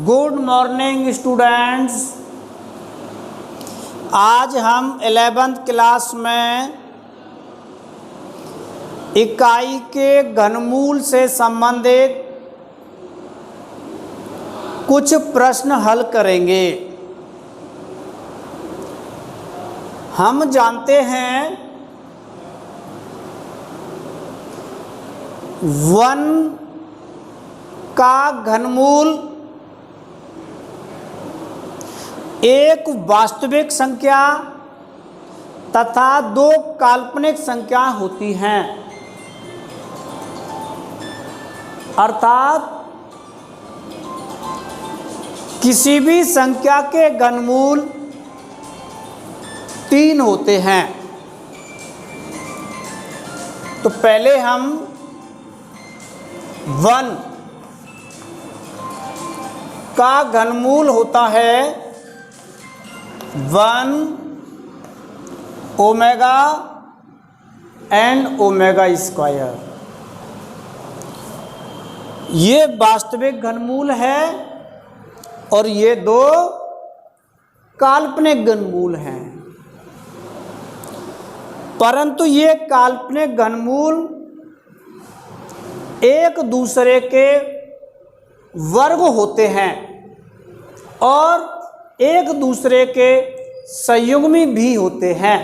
Good morning students. आज हम 11th class में इकाई के घनमूल से संबंधित कुछ प्रश्न हल करेंगे। हम जानते हैं 1 का घनमूल एक वास्तविक संख्या तथा 2 काल्पनिक संख्या होती हैं। अर्थात किसी भी संख्या के घनमूल 3 होते हैं। तो पहले हम 1 का घनमूल होता है 1 ओमेगा एंड ओमेगा स्क्वायर। ये वास्तविक घनमूल है और ये 2 काल्पनिक घनमूल हैं। परंतु ये काल्पनिक घनमूल एक दूसरे के वर्ग होते हैं और एक दूसरे के संयुग्मी भी होते हैं।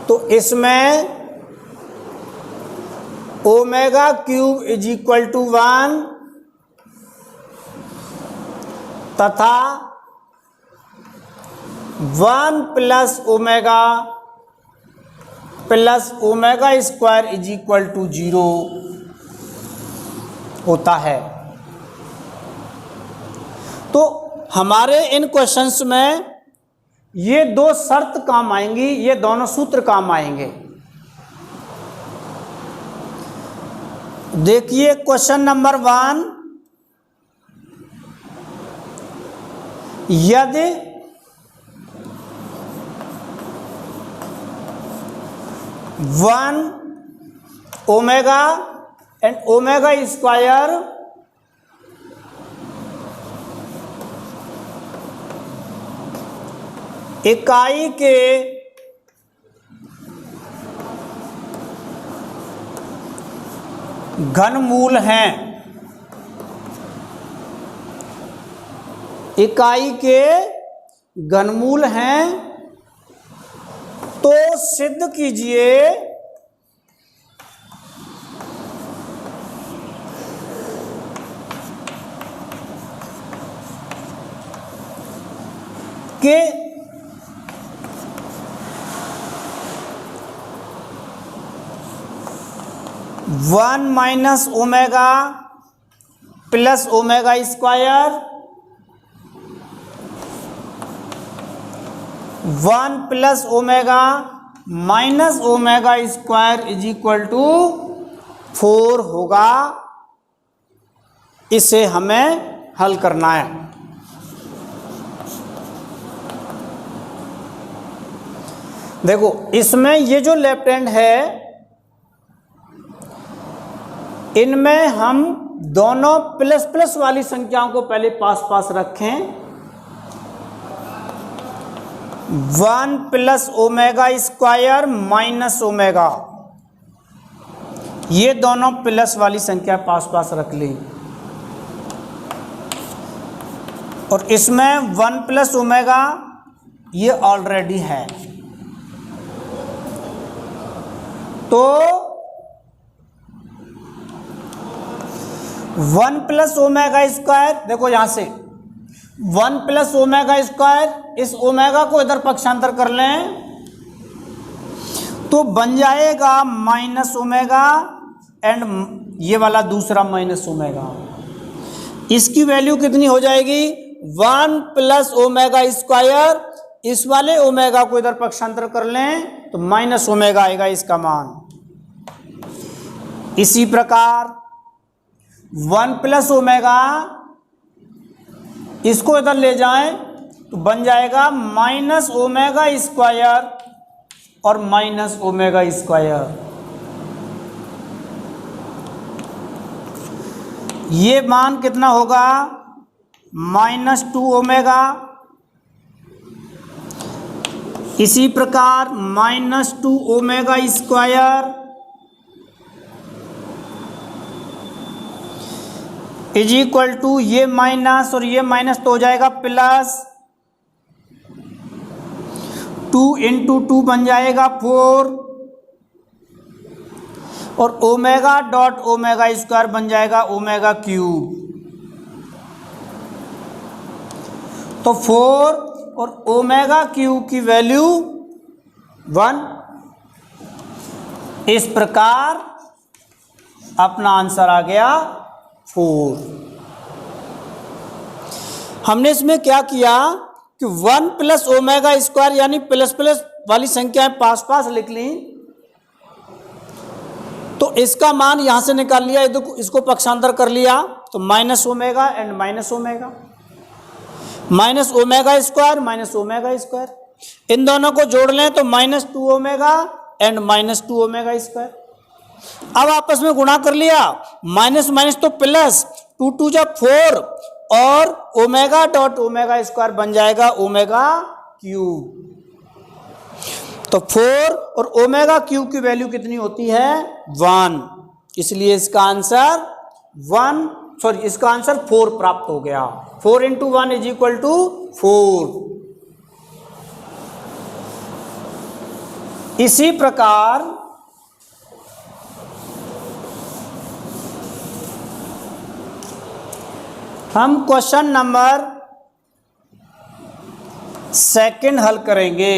तो इसमें omega cube is equal to 1 तथा 1 plus omega square is equal to 0 होता है। तो हमारे इन क्वेश्चंस में ये 2 शर्त काम आएंगी, ये दोनों सूत्र काम आएंगे। देखिए क्वेश्चन नंबर 1, यदि 1 ओमेगा एंड ओमेगा स्क्वायर इकाई के घनमूल हैं, इकाई के घनमूल हैं, तो सिद्ध कीजिए कि 1 minus omega plus omega square 1 plus omega minus omega square is equal to 4 होगा। इसे हमें हल करना है। देखो इसमें ये जो लेफ्ट हैंड है, इनमें हम दोनों प्लस प्लस वाली संख्याओं को पहले पास रखें। 1 plus omega square minus omega, ये दोनों प्लस वाली संख्या पास रख ली। और इसमें 1 प्लस ओमेगा ये ऑलरेडी है। तो 1 प्लस ओमेगा स्क्वायर, देखो यहां से 1 प्लस ओमेगा स्क्वायर, इस ओमेगा को इधर पक्षांतर कर लें तो बन जाएगा माइनस ओमेगा एंड ये वाला दूसरा माइनस ओमेगा। इसकी वैल्यू कितनी हो जाएगी? 1 प्लस ओमेगा स्क्वायर, इस वाले ओमेगा को इधर पक्षांतर कर लें तो माइनस ओमेगा आएगा इसका मान। इसी प्रकार 1 प्लस ओमेगा, इसको इधर ले जाएं तो बन जाएगा माइनस ओमेगा स्क्वायर और माइनस ओमेगा स्क्वायर। ये मान कितना होगा -2 ओमेगा। इसी प्रकार -2 omega square is equal to ये माइनस और ये माइनस तो हो जाएगा प्लस 2 इंटू 2 बन जाएगा 4 और ओमेगा डॉट ओमेगा स्क्वायर बन जाएगा ओमेगा क्यूब। तो 4 और ओमेगा क्यूब की वैल्यू 1। इस प्रकार अपना आंसर आ गया 4। हमने इसमें क्या किया कि 1 प्लस ओमेगा स्क्वायर यानी प्लस प्लस वाली संख्याएं पास पास लिख ली, तो इसका मान यहां से निकाल लिया, इसको पक्षांतर कर लिया तो minus omega and minus omega, minus omega square minus omega square, इन दोनों को जोड़ लें तो -2 ओमेगा एंड -2 ओमेगा स्क्वायर। अब आपस में गुणा कर लिया, माइनस माइनस तो प्लस, 2 2 जा 4 और ओमेगा डॉट ओमेगा स्क्वायर बन जाएगा ओमेगा क्यूब। तो 4 और ओमेगा क्यूब की वैल्यू कितनी होती है 1, इसलिए इसका आंसर 4 प्राप्त हो गया। 4 इंटू 1 इज इक्वल टू 4। इसी प्रकार हम क्वेश्चन नंबर 2 हल करेंगे।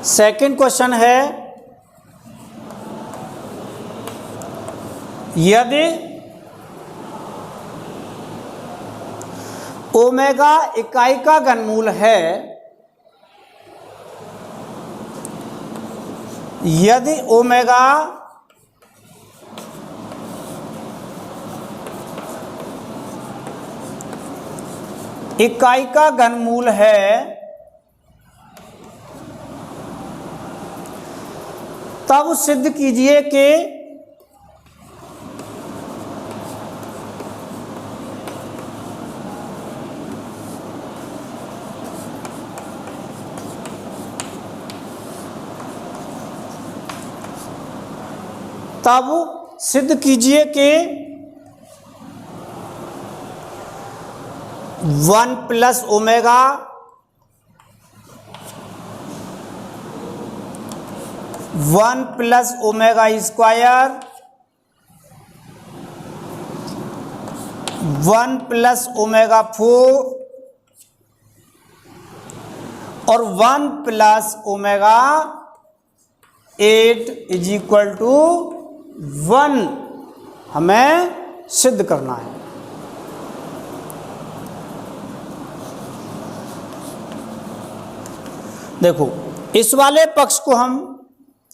सेकंड क्वेश्चन है, यदि ओमेगा इकाई का घनमूल है, यदि ओमेगा इकाई का घनमूल है तब सिद्ध कीजिए कि कि 1 plus omega square 1 plus omega 4 और 1 plus omega 8 is equal to 1 हमें सिद्ध करना है। देखो, इस वाले पक्ष को हम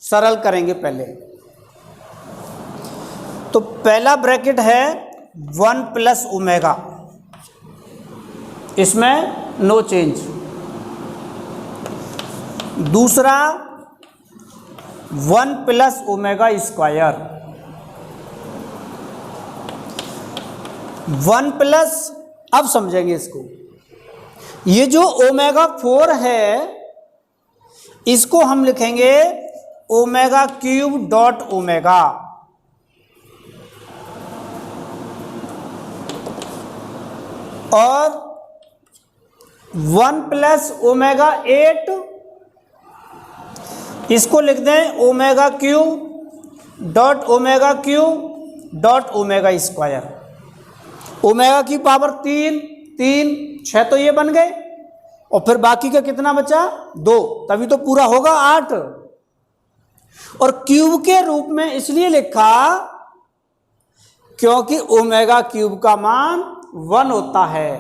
सरल करेंगे पहले। तो पहला ब्रैकेट है 1 प्लस ओमेगा, इसमें नो चेंज। दूसरा 1 प्लस ओमेगा स्क्वायर, 1 प्लस, अब समझेंगे इसको। ये जो ओमेगा 4 है इसको हम लिखेंगे ओमेगा क्यूब डॉट ओमेगा, और 1 प्लस ओमेगा 8 इसको लिख दें omega cube dot omega cube dot omega square. Omega की पावर 3 6 तो ये बन गए, और फिर बाकी का कितना बचा 2, तभी तो पूरा होगा 8। और क्यूब के रूप में इसलिए लिखा क्योंकि ओमेगा क्यूब का मान 1 होता है।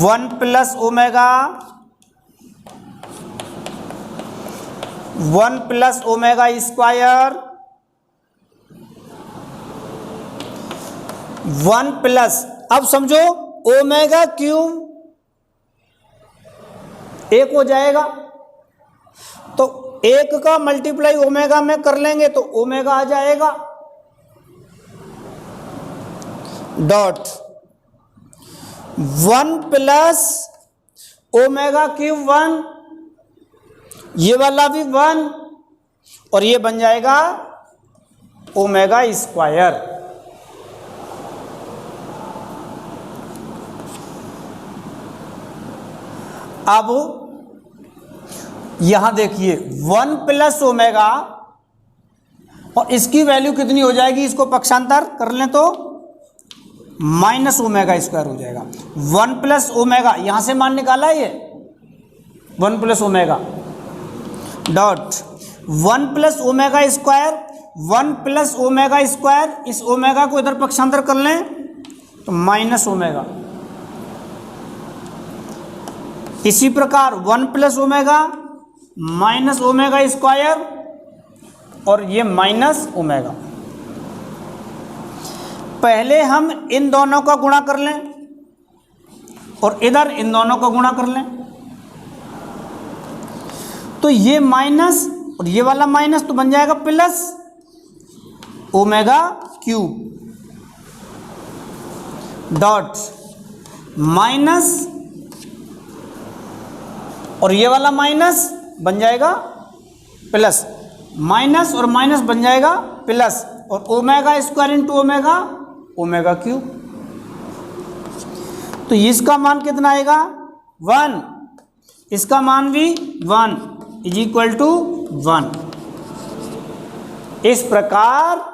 1 plus omega 1 plus omega square 1 plus, अब समझो ओमेगा क्यूब 1 हो जाएगा, तो एक का मल्टीप्लाई ओमेगा में कर लेंगे तो ओमेगा आ जाएगा, डॉट 1 प्लस ओमेगा क्यूब 1, ये वाला भी 1 और ये बन जाएगा ओमेगा स्क्वायर। अब यहां देखिए 1 प्लस ओमेगा और इसकी वैल्यू कितनी हो जाएगी, इसको पक्षांतर कर लें तो माइनस ओमेगा स्क्वायर हो जाएगा। 1 प्लस ओमेगा यहां से मान निकाला है, ये 1 plus omega dot 1 plus omega square, 1 plus omega square, इस ओमेगा को इधर पक्षांतर कर लें तो माइनस ओमेगा। इसी प्रकार 1 plus omega minus omega square और ये माइनस ओमेगा। पहले हम इन दोनों का गुणा कर लें और इधर इन दोनों का गुणा कर लें, तो ये माइनस और ये वाला माइनस तो बन जाएगा plus omega cube dot minus और ये वाला माइनस बन जाएगा प्लस, माइनस और माइनस बन जाएगा प्लस, और omega square into omega, omega cube. तो इसका मान कितना आएगा 1, इसका मान भी 1 इज इक्वल टू 1। इस प्रकार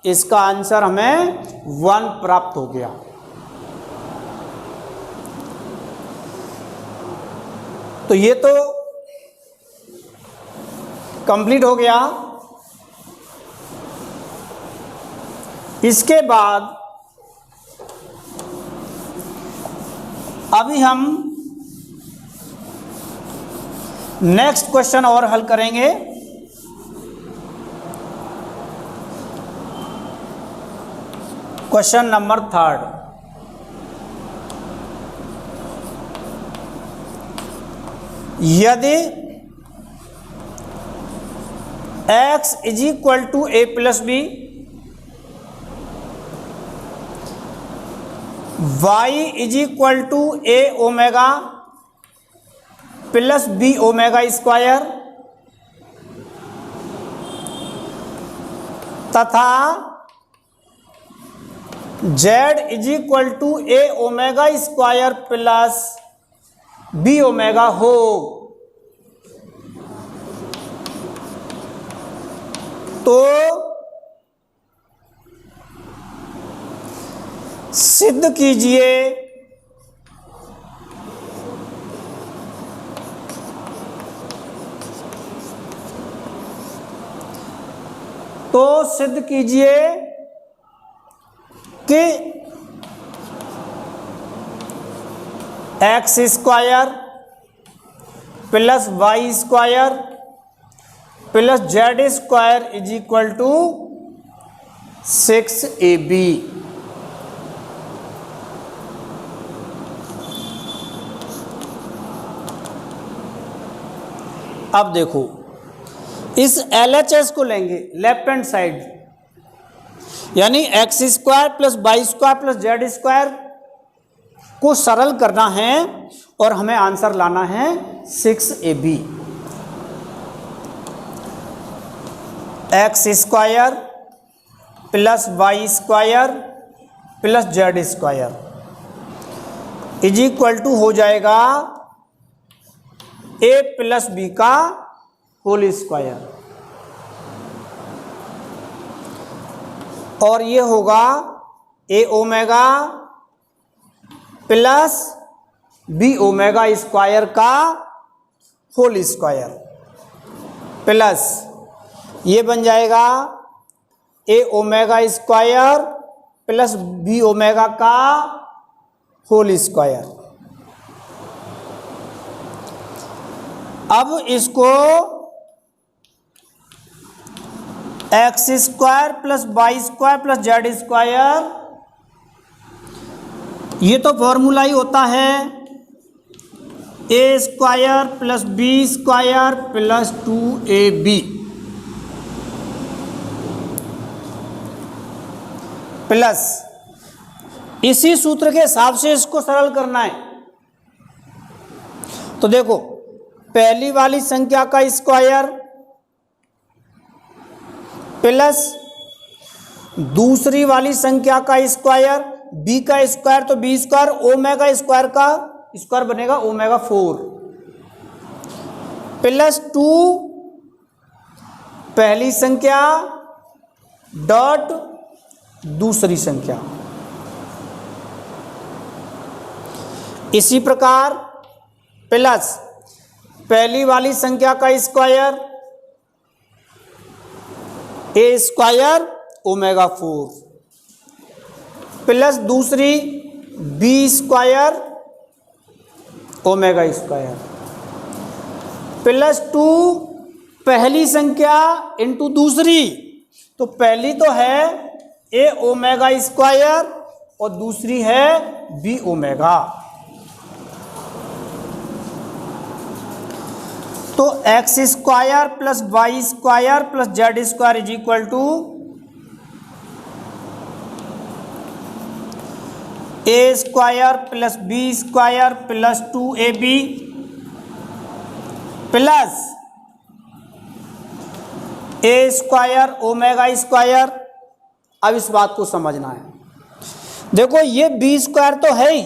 इसका आंसर हमें 1 प्राप्त हो गया। तो ये तो कंप्लीट हो गया। इसके बाद अभी हम नेक्स्ट क्वेश्चन और हल करेंगे। Question number 3। यदि x is equal to A plus B, y is equal to A omega plus B omega square तथा z is equal to A omega square plus B omega हो, तो सिद्ध कीजिए कि X square plus Y square plus Z square is equal to 6ab। अब देखो इस LHS को लेंगे लेफ्ट हैंड साइड, यानी X square plus Y square plus Z square को सरल करना है और हमें आंसर लाना है 6ab। X square plus Y square plus Z square is equal to हो जाएगा ए प्लस बी का होल स्क्वायर, और ये होगा a omega plus B omega square का होल स्क्वायर प्लस ये बन जाएगा a omega square plus B omega का होल स्क्वायर। अब इसको x square plus Y square plus Z square, ये तो फॉर्मूला ही होता है a square plus B square plus 2ab plus, इसी सूत्र के हिसाब से इसको सरल करना है। तो देखो, पहली वाली संख्या का स्क्वायर प्लस दूसरी वाली संख्या का स्क्वायर, बी का स्क्वायर तो बी स्क्वायर, ओमेगा स्क्वायर का स्क्वायर बनेगा ओमेगा 4 प्लस 2 पहली संख्या डॉट दूसरी संख्या। इसी प्रकार प्लस पहली वाली संख्या का square A square omega 4 plus दूसरी B square omega square plus 2 पहली संख्या इंटू दूसरी, तो पहली तो है ए ओमेगा स्क्वायर और दूसरी है बी ओमेगा। तो x square plus Y square plus Z square is equal to A square plus B square plus 2ab plus A square omega square. अब इस बात को समझना है, देखो ये बी स्क्वायर तो है ही,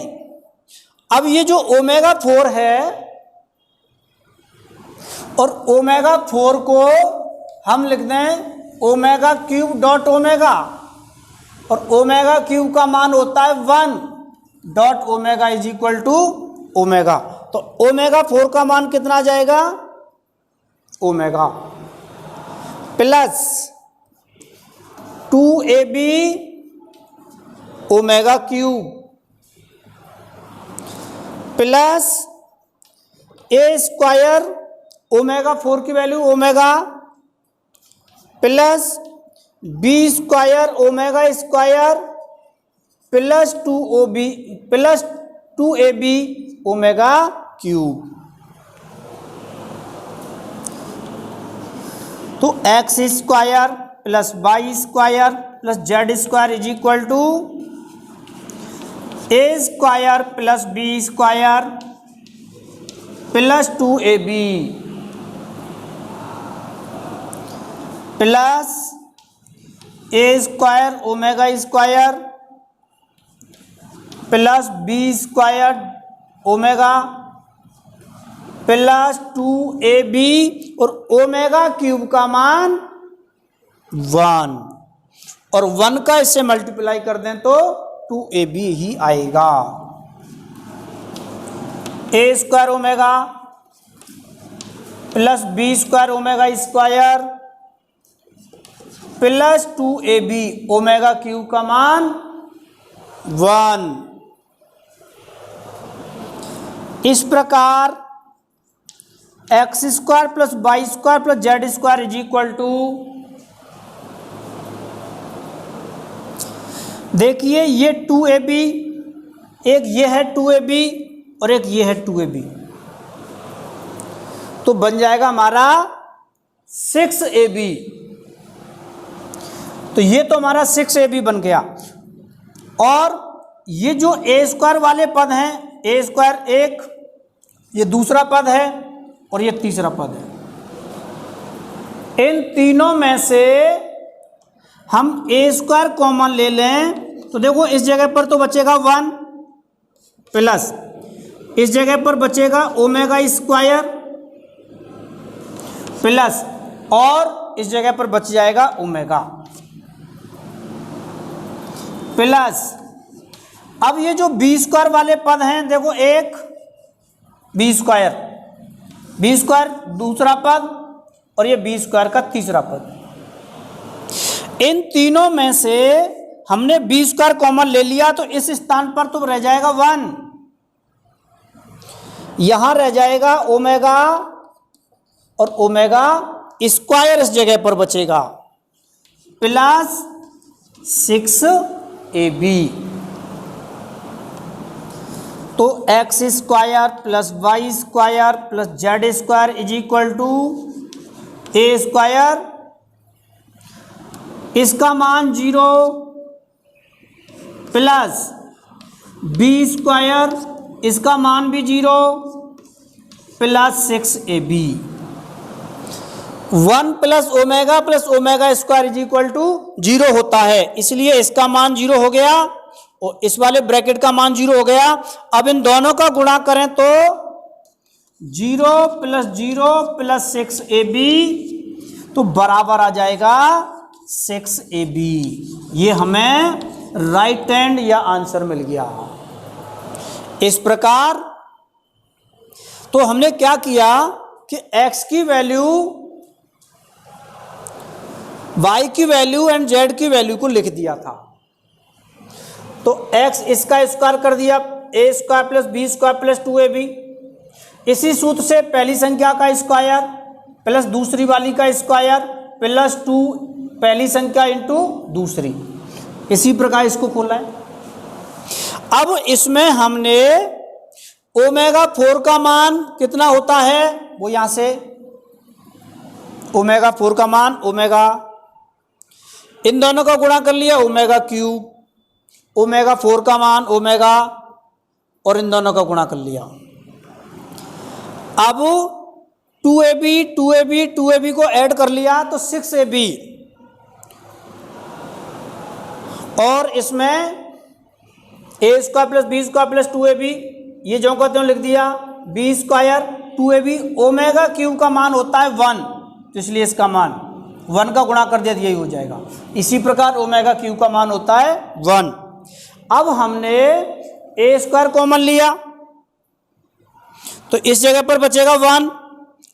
अब ये जो ओमेगा 4 है और ओमेगा 4 को हम लिख दें ओमेगा क्यूब डॉट ओमेगा, और ओमेगा क्यूब का मान होता है 1 dot omega is equal to omega. तो ओमेगा 4 का मान कितना आ जाएगा, omega plus 2ab omega cube plus ए स्क्वायर ओमेगा 4 की value omega plus B square omega square plus 2ab omega cube. तो x square plus Y square plus Z square is equal to A square plus B square plus 2ab plus A square omega square plus B square omega plus 2ab और omega cube का मान 1, और 1 का इससे multiply कर दें तो 2ab ही आएगा। A square omega plus B square omega square plus 2ab omega cube का मान 1। इस प्रकार x square plus Y square plus Z square is equal to, देखिए ये 2ab, एक ये है 2ab और एक ये है 2ab, तो बन जाएगा हमारा 6ab। तो ये तो हमारा 6ab बन गया, और ये जो ए स्क्वायर वाले पद हैं, ए स्क्वायर एक, ये दूसरा पद है और ये तीसरा पद है। इन तीनों में से हम ए स्क्वायर कॉमन ले लें तो देखो इस जगह पर तो बचेगा 1 प्लस इस जगह पर बचेगा ओमेगा स्क्वायर प्लस और इस जगह पर बच जाएगा ओमेगा प्लस। अब ये जो बी स्क्वायर वाले पद हैं, देखो एक बी स्क्वायर दूसरा पद और ये बी स्क्वायर का तीसरा पद। इन तीनों में से हमने बी स्क्वायर कॉमन ले लिया, तो इस स्थान पर तो रह जाएगा 1, यहां रह जाएगा ओमेगा और ओमेगा स्क्वायर इस जगह पर बचेगा प्लस 6ab। तो x square plus Y square plus Z square is equal to A square, इसका मान 0 प्लस बी स्क्वायर, इसका मान भी 0 plus 6ab। 1 plus omega square is equal to 0 होता है, इसलिए इसका मान 0 हो गया और इस वाले ब्रैकेट का मान 0 हो गया। अब इन दोनों का गुणा करें तो 0 प्लस 6ab तो बराबर आ जाएगा 6ab। ये हमें राइट हैंड या आंसर मिल गया। इस प्रकार तो हमने क्या किया कि x की वैल्यू, y की वैल्यू एंड z की वैल्यू को लिख दिया था। तो x इसका स्क्वायर कर दिया, a square plus B square plus 2ab। इसी सूत्र से पहली संख्या का स्क्वायर प्लस दूसरी वाली का स्क्वायर प्लस 2 पहली संख्या इंटू दूसरी, इसी प्रकार इसको खोला है। अब इसमें हमने ओमेगा 4 का मान कितना होता है वो यहां से ओमेगा 4 का मान ओमेगा, इन दोनों का गुणा कर लिया ओमेगा क्यूब, ओमेगा 4 का मान ओमेगा और इन दोनों का गुणा कर लिया। अब 2ab को ऐड कर लिया तो 6ab और इसमें a square plus B square plus 2ab, ये जो कहते हैं लिख दिया, B square 2ab। Omega cube का मान होता है 1, तो इसलिए इसका मान 1 का गुणा कर दिया तो यही हो जाएगा। इसी प्रकार ओमेगा क्यूब का मान होता है 1। अब हमने a स्क्वायर कॉमन लिया तो इस जगह पर बचेगा 1,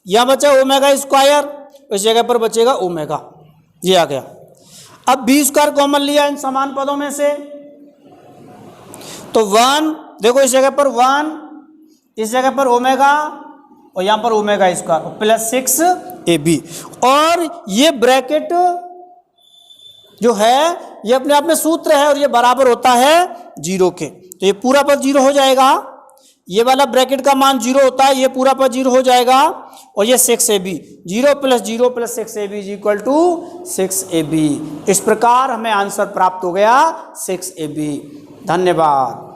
यहां बचा ओमेगा स्क्वायर, इस जगह पर बचेगा ओमेगा, ये आ गया। अब बी स्क्वायर कॉमन लिया इन समान पदों में से तो 1, देखो इस जगह पर 1, इस जगह पर ओमेगा और यहां पर ओमेगा स्क्वायर प्लस 6ab। और ये ब्रैकेट जो है ये अपने आप में सूत्र है और ये बराबर होता है 0 के, तो ये पूरा पद 0 हो जाएगा। ये वाला ब्रैकेट का मान 0 होता है, ये पूरा पद 0 हो जाएगा और ये 6ab, 0 plus 6ab is equal to 6ab। इस प्रकार हमें आंसर प्राप्त हो गया 6ab। धन्यवाद।